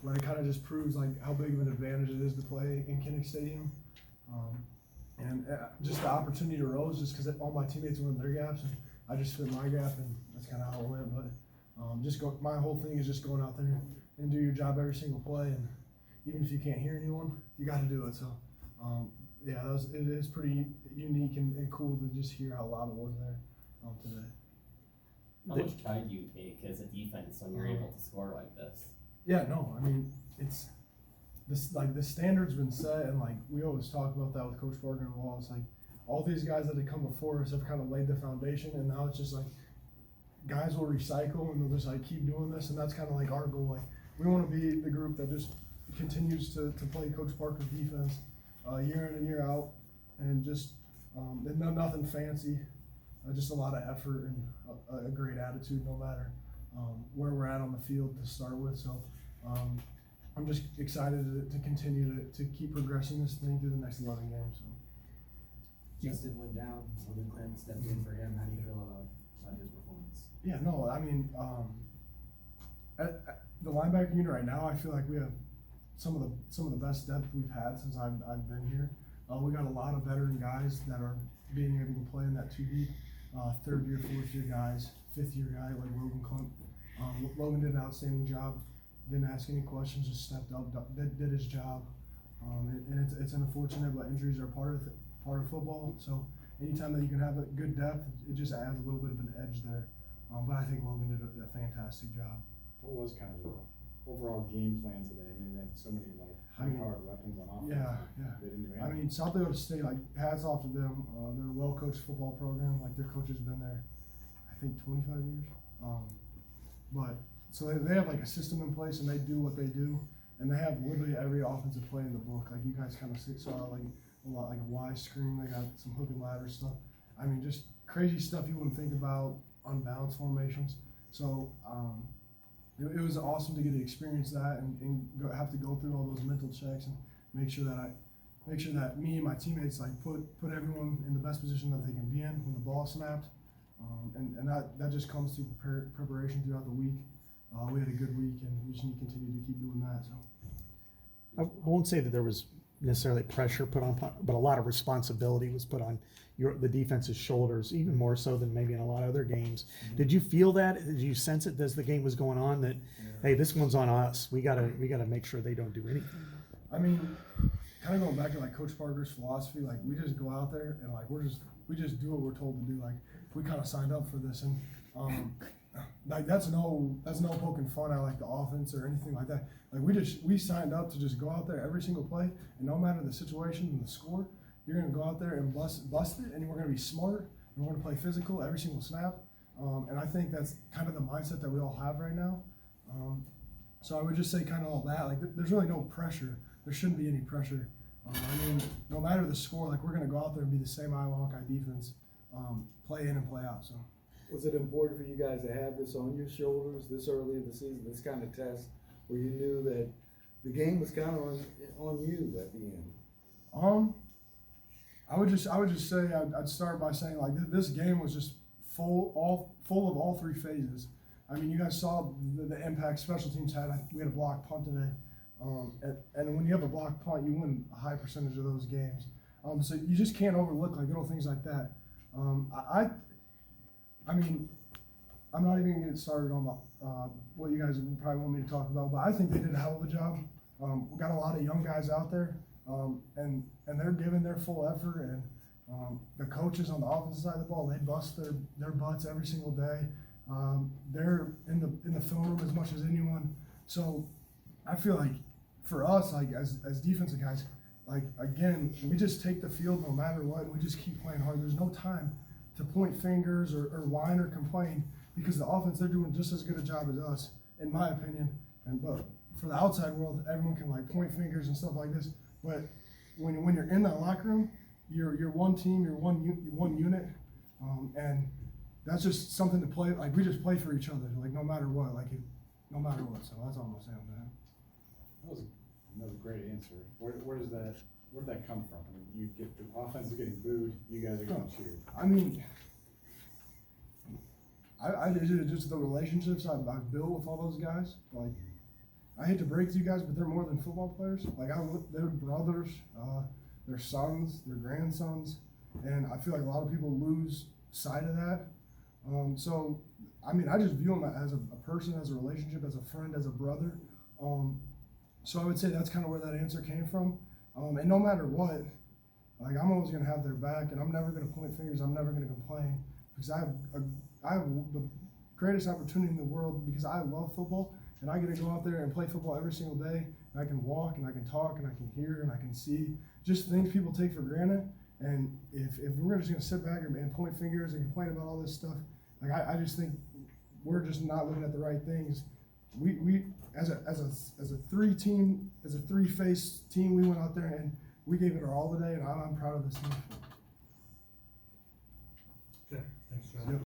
but it kind of just proves like how big of an advantage it is to play in Kinnick Stadium. And just the opportunity arose just because all my teammates were in their gaps and I just fit my gap, and that's kind of how it went. But my whole thing is just going out there and do your job every single play, and even if you can't hear anyone, you got to do it. So yeah, it is pretty unique and cool to just hear how loud it was there today. How much pride do you take as a defense when you're able to score like this? Yeah, no, I mean, it's this, like, the standard's been set, and like we always talk about that with Coach Barker and Wall. It's like all these guys that have come before us have kind of laid the foundation, and now it's just like guys will recycle and they'll just like keep doing this, and that's kind of like our goal. Like we want to be the group that just continues to play Coach Barker's defense year in and year out, and just nothing fancy, just a lot of effort and a great attitude no matter where we're at on the field to start with. So I'm just excited to continue to keep progressing this thing through the next 11 games. So. Justin went down, Logan Clem stepped in for him. How do you feel about his performance? Yeah, no, I mean, at the linebacker unit right now, I feel like we have some of the best depth we've had since I've been here. We got a lot of veteran guys that are being able to play in that 2 deep, third year, fourth year guys, fifth year guy like Logan Clump. Logan did an outstanding job. Didn't ask any questions, just stepped up, did his job. And it's unfortunate, but injuries are part of football. So anytime that you can have a good depth, it just adds a little bit of an edge there. But I think Logan did a fantastic job. What was kind of the overall game plan today? I mean, they had so many like high-powered weapons on offense. Yeah. They didn't do anything. I mean, South Dakota State, like, hats off to them. They're a well-coached football program. Like, their coach has been there, I think, 25 years. But so they have like a system in place, and they do what they do, and they have literally every offensive play in the book. Like you guys kind of saw, like a lot, like a Y screen. They got some hook and ladder stuff. I mean, just crazy stuff you wouldn't think about, unbalanced formations. So it was awesome to get to experience that and have to go through all those mental checks and make sure that me and my teammates like put everyone in the best position that they can be in when the ball snapped. And that just comes through preparation throughout the week. We had a good week, and we just need to continue to keep doing that. So I won't say that there was necessarily pressure put on, but a lot of responsibility was put on the defense's shoulders, even more so than maybe in a lot of other games. Mm-hmm. Did you feel that? Did you sense it as the game was going on that, hey, this one's on us. We gotta make sure they don't do anything. I mean, kind of going back to like Coach Parker's philosophy, like we just go out there and like we just do what we're told to do. Like we kind of signed up for this, and like that's no poking fun at like the offense or anything like that. Like we signed up to just go out there every single play, and no matter the situation and the score, you're gonna go out there and bust it, and we're gonna be smart, and we're gonna play physical every single snap. And I think that's kind of the mindset that we all have right now. So I would just say kind of all that. Like there's really no pressure. There shouldn't be any pressure. I mean, no matter the score, like we're gonna go out there and be the same Iowa Hawkeye defense, play in and play out. So. Was it important for you guys to have this on your shoulders this early in the season, this kind of test, where you knew that the game was kind of on you at the end? I would just say I'd start by saying like this game was just full of all three phases. I mean, you guys saw the impact special teams had. We had a block punt today, and when you have a block punt, you win a high percentage of those games. So you just can't overlook like little things like that. I mean, I'm not even gonna get started on what you guys would probably want me to talk about, but I think they did a hell of a job. We got a lot of young guys out there, and they're giving their full effort, and the coaches on the offensive side of the ball, they bust their butts every single day. They're in the film room as much as anyone. So I feel like for us, like as defensive guys, like again, we just take the field no matter what, and we just keep playing hard. There's no time to point fingers or whine or complain, because the offense, they're doing just as good a job as us, in my opinion. But for the outside world, everyone can like point fingers and stuff like this. But when you're in that locker room, you're one team, you're one unit, and that's just something to play. Like we just play for each other, like no matter what, no matter what. So that's all I'm gonna say on that. That was another great answer. Where did that come from? I mean, you get the offense is getting booed, you guys are getting cheered. I mean, I just the relationships I've built with all those guys. Like, I hate to break to you guys, but they're more than football players. Like they're brothers, their sons, their grandsons, and I feel like a lot of people lose sight of that. So, I mean, I just view them as a person, as a relationship, as a friend, as a brother. So I would say that's kind of where that answer came from. And no matter what, like I'm always gonna have their back, and I'm never gonna point fingers. I'm never gonna complain because I have the greatest opportunity in the world because I love football, and I get to go out there and play football every single day. And I can walk, and I can talk, and I can hear, and I can see just things people take for granted. And if we're just gonna sit back and point fingers and complain about all this stuff, like I just think we're just not looking at the right things. We as a three-phase team, we went out there and we gave it our all today, and I'm proud of this team. Okay, thanks, John.